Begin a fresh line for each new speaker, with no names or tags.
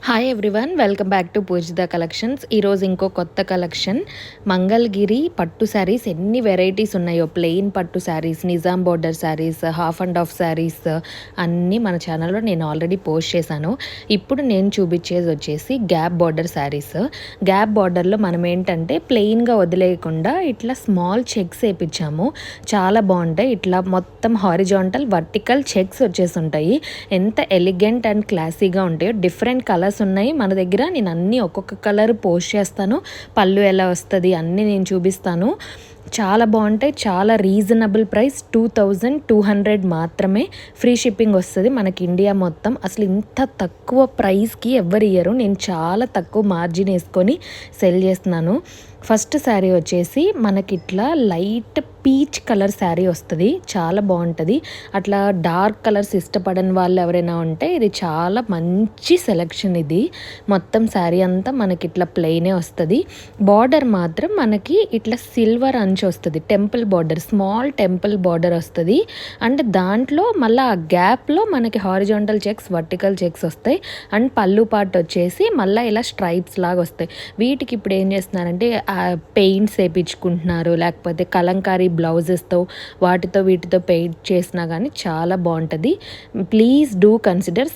Hi everyone, welcome back to Pujitha collections. ఈరోజు ఇంకో కొత్త కలెక్షన్ మంగళగిరి పట్టు శారీస్. ఎన్ని వెరైటీస్ ఉన్నాయో, ప్లెయిన్ పట్టు saris, Nizam border saris, half and half saris అన్నీ మన ఛానల్లో నేను ఆల్రెడీ పోస్ట్ చేశాను. ఇప్పుడు నేను చూపించేది వచ్చేసి గ్యాప్ బార్డర్ శారీస్. గ్యాప్ బార్డర్లో మనం ఏంటంటే ప్లెయిన్గా వదిలేయకుండా ఇట్లా స్మాల్ చెక్స్ వేయించాము. చాలా బాగుంటాయి. ఇట్లా మొత్తం హారిజాంటల్ వర్టికల్ చెక్స్ వచ్చేసి ఉంటాయి. ఎంత ఎలిగెంట్ అండ్ క్లాసీగా ఉంటాయో. డిఫరెంట్ కలర్స్ ఉన్నాయి మన దగ్గర. నేను అన్నీ ఒక్కొక్క కలర్ పోస్ట్ చేస్తాను. పళ్ళు ఎలా వస్తుంది అన్నీ నేను చూపిస్తాను. చాలా బాగుంటాయి. చాలా రీజనబుల్ ప్రైస్, 2200 మాత్రమే. ఫ్రీ షిప్పింగ్ వస్తుంది మనకి ఇండియా మొత్తం. అసలు ఇంత తక్కువ ప్రైస్కి ఎవరు ఇయ్యరు. నేను చాలా తక్కువ మార్జిన్ వేసుకొని సెల్ చేస్తున్నాను. ఫస్ట్ శారీ వచ్చేసి మనకి ఇట్లా లైట్ పీచ్ కలర్ శారీ వస్తుంది. చాలా బాగుంటుంది. అట్లా డార్క్ కలర్స్ ఇష్టపడని వాళ్ళు ఎవరైనా ఉంటే ఇది చాలా మంచి సెలెక్షన్. ఇది మొత్తం శారీ అంతా మనకి ఇట్లా ప్లెయినే వస్తుంది. బార్డర్ మాత్రం మనకి ఇట్లా సిల్వర్ అంచు వస్తుంది. Temple border, small temple border వస్తుంది. అండ్ దాంట్లో మళ్ళీ ఆ గ్యాప్లో మనకి హారిజాంటల్ చెక్స్, వర్టికల్ చెక్స్ వస్తాయి. అండ్ పళ్ళు పార్ట్ వచ్చేసి మళ్ళీ ఇలా స్ట్రైప్స్ లాగా వస్తాయి. వీటికి ఇప్పుడు ఏం చేస్తున్నారంటే పెయింట్స్ వేయించుకుంటున్నారు, లేకపోతే కలంకారీ బ్లౌజెస్తో వాటితో వీటితో పెయింట్ చేసినా కానీ చాలా బాగుంటుంది. Please do consider.